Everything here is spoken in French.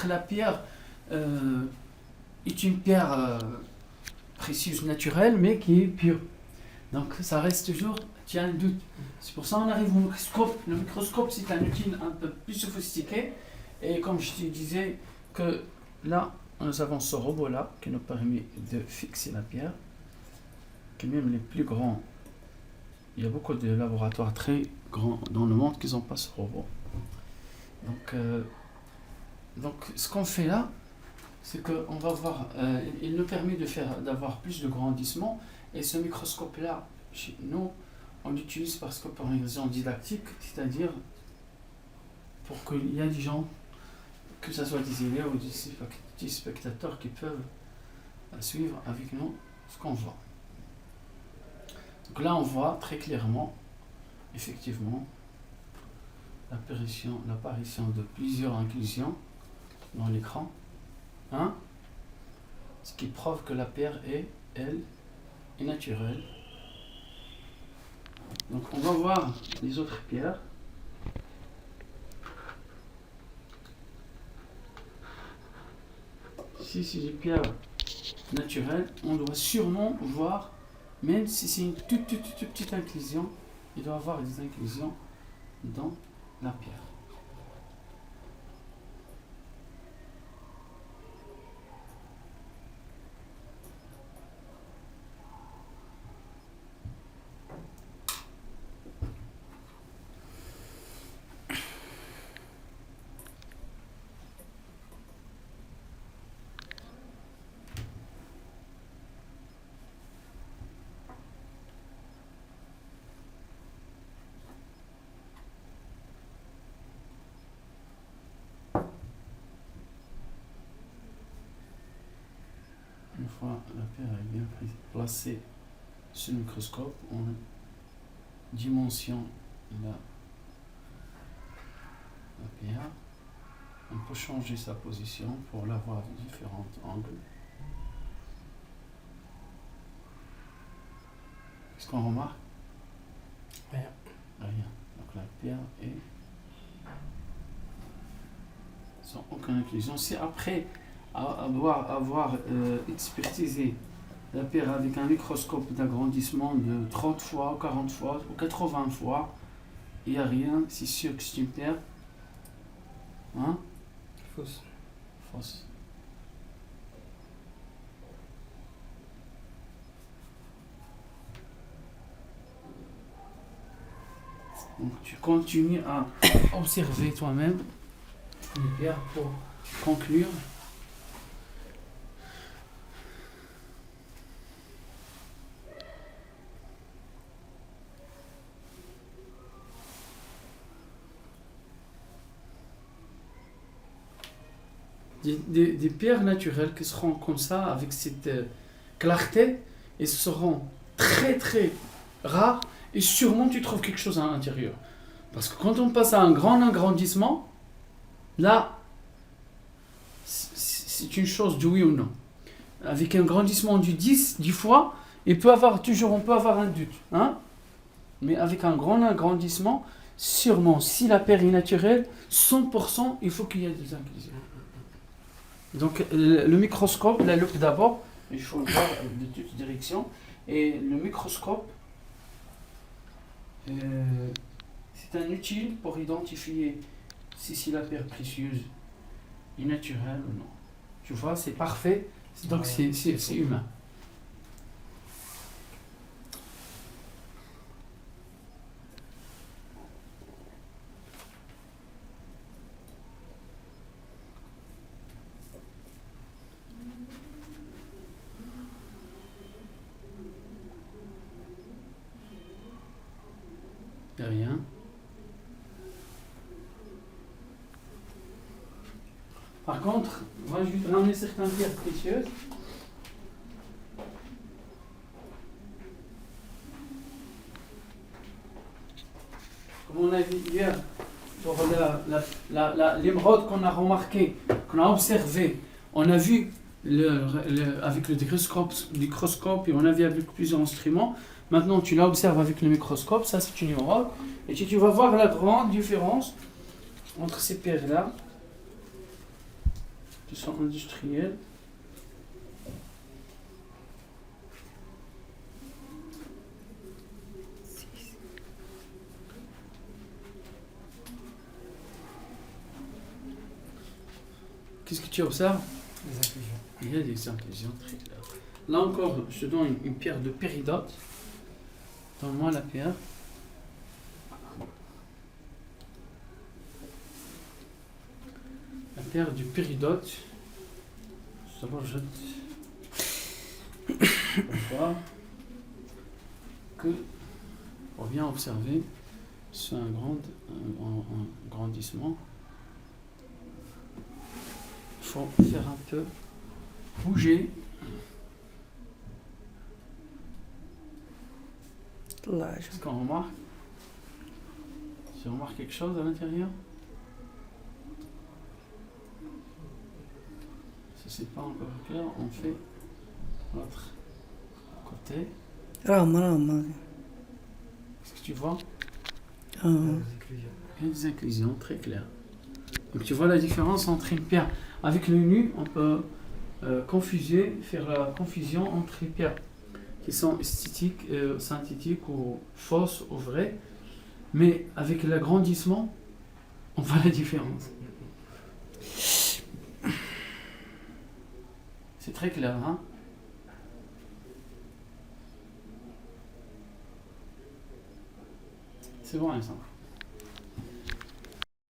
La pierre est une pierre précieuse, naturelle, mais qui est pure. Donc ça reste toujours, tu as un doute. C'est pour ça qu'on arrive au microscope. Le microscope, c'est un outil un peu plus sophistiqué. Et comme je te disais, que là, nous avons ce robot-là qui nous permet de fixer la pierre. Que même les plus grands, il y a beaucoup de laboratoires très grands dans le monde qui n'ont pas ce robot. Donc ce qu'on fait là, c'est qu'on va voir, il nous permet d'avoir plus de grandissement. Et ce microscope-là, chez nous, on l'utilise parce que pour une raison didactique, c'est-à-dire pour qu'il y ait des gens, que ce soit des élèves ou des spectateurs qui peuvent suivre avec nous ce qu'on voit. Donc là, on voit très clairement, effectivement, l'apparition de plusieurs inclusions dans l'écran, hein? Ce qui prouve que la pierre est naturelle. Donc on va voir les autres pierres. Si c'est des pierres naturelles, on doit sûrement voir, même si c'est une toute petite inclusion, il doit y avoir des inclusions dans la pierre. Une fois la pierre est bien placée sur le microscope, on dimensionne la pierre. On peut changer sa position pour la voir de différents angles. Qu'est-ce qu'on remarque? Rien. Donc la pierre est sans aucune inclusion. C'est après avoir expertisé la pierre avec un microscope d'agrandissement de 30 fois, 40 fois ou 80 fois, il n'y a rien, c'est sûr que c'est une pierre. Hein? Fausse. Donc tu continues à observer toi-même les pierres pour conclure. Des pierres naturelles qui seront comme ça, avec cette clarté, et seront très très rares, et sûrement tu trouves quelque chose à l'intérieur. Parce que quand on passe à un grand agrandissement, là, c'est une chose de oui ou non. Avec un grandissement du 10 fois, on peut avoir un doute. Hein? Mais avec un grand agrandissement, sûrement, si la pierre est naturelle, 100%, il faut qu'il y ait des inclusions. Donc le microscope, la loupe d'abord, il faut le voir de toutes directions. Et le microscope, c'est un outil pour identifier si la pierre précieuse est naturelle ou non. Tu vois, c'est parfait, donc c'est humain. Rien. Par contre, moi je vais te ramener certaines pierres précieuses. Comme on a vu hier, pour l'émeraude qu'on a remarqué, qu'on a observé, on a vu avec le microscope et on a vu avec plusieurs instruments. Maintenant, tu l'observes avec le microscope, ça c'est une émeraude, et tu vas voir la grande différence entre ces pierres-là qui sont industriels. Qu'est-ce que tu observes? Les inclusions. Il y a des inclusions très claires. Là encore, je te donne une pierre de péridote. Donne-moi la pierre. La pierre du péridote. D'abord, je vois que on vient observer c'est un grandissement. Il faut faire un peu bouger. Là, Qu'est-ce qu'on remarque? Tu remarques quelque chose à l'intérieur? Si c'est pas encore clair, on fait l'autre côté. Rama. Qu'est-ce que tu vois? Ah, Les inclusions. Il y a des inclusions très claires. Donc tu vois la différence entre une pierre. Avec le nu, on peut faire la confusion entre les pierres qui sont esthétiques, synthétiques ou fausses ou vraies. Mais avec l'agrandissement, on voit la différence. C'est très clair, hein? C'est bon, Alexandre.